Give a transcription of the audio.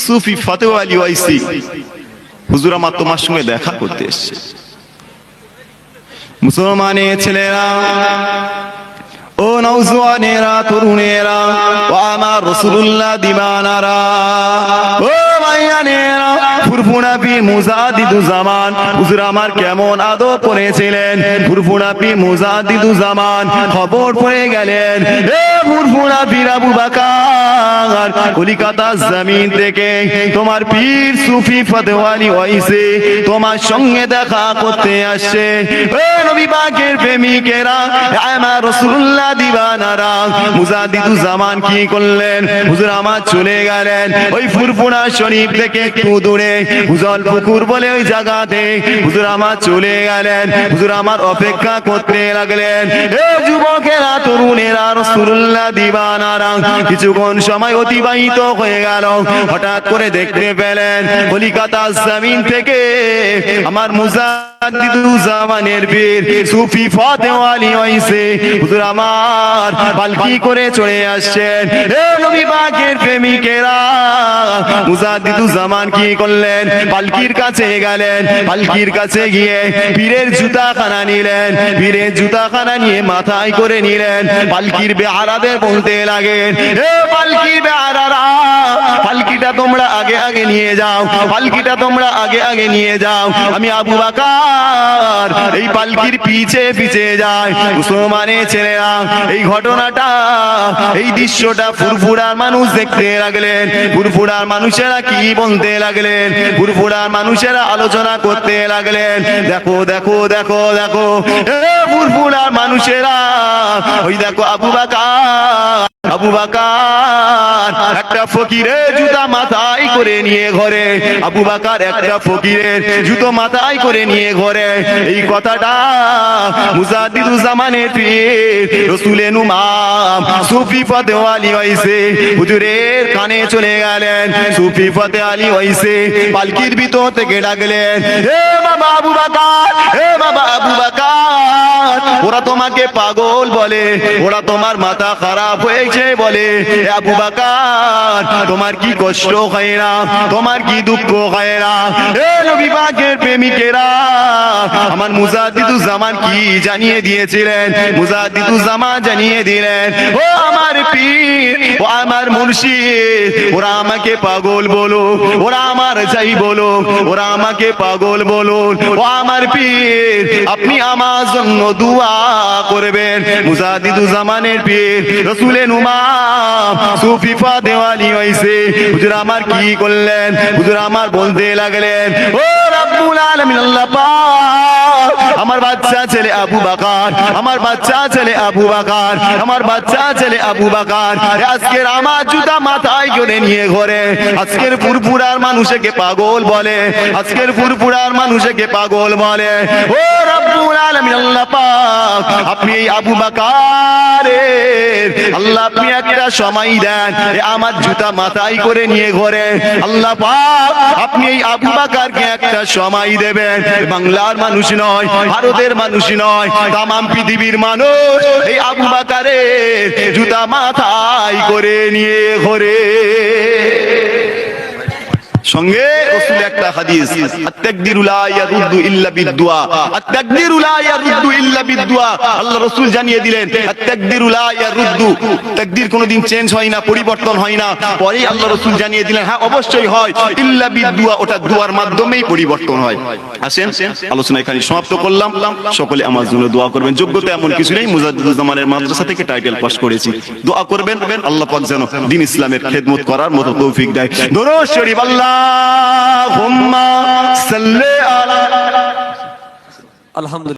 সুফি ফতেহ আলী ওয়াইসি, হুজুর আমার তোমার সঙ্গে দেখা করতে এসেছে। মুসলমানের ছেলেরা, ও নওজওয়ানেরা, তরুণেরা, ও আমার রাসূলুল্লাহ দিবানারা, ও মাইয়ানেরা, ফুরফুরা পীর মুজাদ্দিদুজ্জামান হুজুর আমার কেমন আদব করেছিলেন। ফুরফুরা পীর মুজাদ্দিদুজ্জামান খবর পড়ে গেলেন, এ ফুরফুরা পীর আবু বকর কলিকাতা জমিন থেকে তোমার পীর সুফি ফতেহ আলী ওয়াইসি তোমার সঙ্গে দেখা করতে আসছে। ও নবী পাকের প্রেমিকেরা, আমার রাসূলুল্লাহ দিবানারা, মুজাদ্দিদুজ্জামান কি করলেন? হুজুর আমার চলে গেলেন ওই ফুরফুরা শরীফ থেকে একটু দূরে হুজল পুকুর বলে ওই জায়গাতে হুজুর আমার চলে গেলেন। হুজুর আমার অপেক্ষা করতে লাগলেন। এ যুবকেরা, তরুণেরা, রাসূলুল্লাহ দিবানারা, কিছুক্ষণ সময় অতিবাহিত হয়ে গেল। হঠাৎ করে দেখতে পেলেন কলিকাতা জমিন থেকে আমার মুজাদ্দিদুজ্জামানের পীর সুফি ফতেহ আলী ওয়াইসি হুজুর আমার পালকি করে চলে আসছেন। এ নবী পাকের প্রেমিকেরা, মুজাদ্দিদুজ্জামান কি করলেন? পালকির কাছে গেলেন। পালকির কাছে গিয়ে পীরের জুতাখানা নিলেন। পীরের জুতাখানা নিয়ে মাথায় করে নিলেন। পালকির বেহারাদের বলতে লাগেন, এ পালকির বেহারারা, পালকিটা তোমরা আগে আগে নিয়ে যাও, পালকিটা তোমরা আগে আগে নিয়ে যাও। আমি আবু বকর এই পালকির পিছে পিছে যাই। মুসলমানের ছেলেরা, এই ঘটনাটা, এই দৃশ্যটা ফুরফুরার মানুষ দেখতে লাগলেন। ফুরফুরার মানুষেরা কি বলতে লাগলেন? ফুরফুরার মানুষেরা আলোচনা করতে লাগলেন, দেখো দেখো দেখো দেখো, এ ফুরফুরার মানুষেরা, ওই দেখো আবু বকর, আবু বকর একটা ফকিরের জুতা মাথায় করে নিয়ে ঘরে, আবু বকর একটা ফকিরের জুতো মাথায় করে নিয়ে ঘরে। এই কথাটা মুজাদ্দিদুজ্জামানের পীর রাসূলে নুমাম সুফি ফতেহ আলী ওয়াইসি হুজুরের কানে চলে গেলেন। সুফি ফতেহ আলী ওয়াইসি পালকির ভিতর থেকে ডাকলেন, হে বাবা আবু বকর, হে বাবা আবু বকর, ওরা তোমাকে পাগল বলে, ওরা তোমার মাথা খারাপ হয়েছে বলে। আবু বকর, তোমার কি কষ্ট হয় না? তোমার কি দুঃখ হয় না? এ নবী পাকের প্রেমিকেরা, আমার মুজাদ্দিদুজ্জামান কি জানিয়ে দিয়েছিলেন? মুজাদ্দিদুজ্জামান জানিয়ে দিলেন, ও আমার পীর, ও আমার মুর্শিদ, ওরা আমাকে পাগল বলো, ওরা আমার যাই বলো, ওরা আমাকে পাগল বলো, ও আমার পীর, আপনি আমার জন্য দোয়া করবেন। মুজাদ্দিদুজ্জামানের পীর রাসূলে নুমাম সুফি ফতেহ আলী ওয়াইসি হুজুর আমার কি করলেন? হুজুর আমার বলতে লাগলেন, ও রব্বুল আলামিন আল্লাহ পাক, আমার বাচ্চা ছেলে আবু বকর, আমার বাচ্চা ছেলে আবু বকর, আমার বাচ্চা ছেলে আবু বকর আজকের আমার জুতা মাথায় করে নিয়ে ঘরে আজকের ফুরফুরার মানুষকে পাগল বলে, আজকের ফুরফুরার মানুষকে পাগল বলে। ও রব্বুল আলামিন আল্লাহ পাক, আপনি এই আবু বকরের, আল্লাহ আপনি একটা সময় দেন, আমার জুতা মাথায় করে নিয়ে ঘরে আল্লাহ পাক আপনি এই আবু বকরকে একটা সময় দেবেন। বাংলার মানুষ নয়, ভারতের মানুষ নয়, তামাম পৃথিবীর মানুষ এই আবু বকরের জুতা মাথায় করে নিয়ে ঘরে। সঙ্গে রাসূল একটা হাদিস, আত-তাকদিরু লা ইয়ারুদ্দু ইল্লা বিদ-দুআ, আত-তাকদিরু লা ইয়ারুদ্দু ইল্লা বিদ-দুআ। আল্লাহ রাসূল জানিয়ে দিলেন, আত-তাকদিরু লা ইয়ারুদ্দু, তাকদীর কোনদিন চেঞ্জ হয় না, পরিবর্তন হয় না। পরে আল্লাহ রাসূল জানিয়ে দিলেন, হ্যাঁ অবশ্যই হয়, ইল্লা বিদ-দুআ, ওটা দোয়ার মাধ্যমেই পরিবর্তন হয়। আসেন আলোচনা এখানে সমাপ্ত করলাম। সকলে আমার জন্য দোয়া করবেন। যোগ্যতা এমন কিছু নেই, মুজাদ্দিদুজ্জামানের মাদ্রাসা থেকে টাইটেল পাস করেছি। দোয়া করবেন আল্লাহ পাক যেন দ্বীন ইসলামের খেদমত করার মতো তৌফিক দেয়। দরুদ শরীফ আল্লাহুম্মা সাল্লি আলা। আলহামদুলিল্লাহ।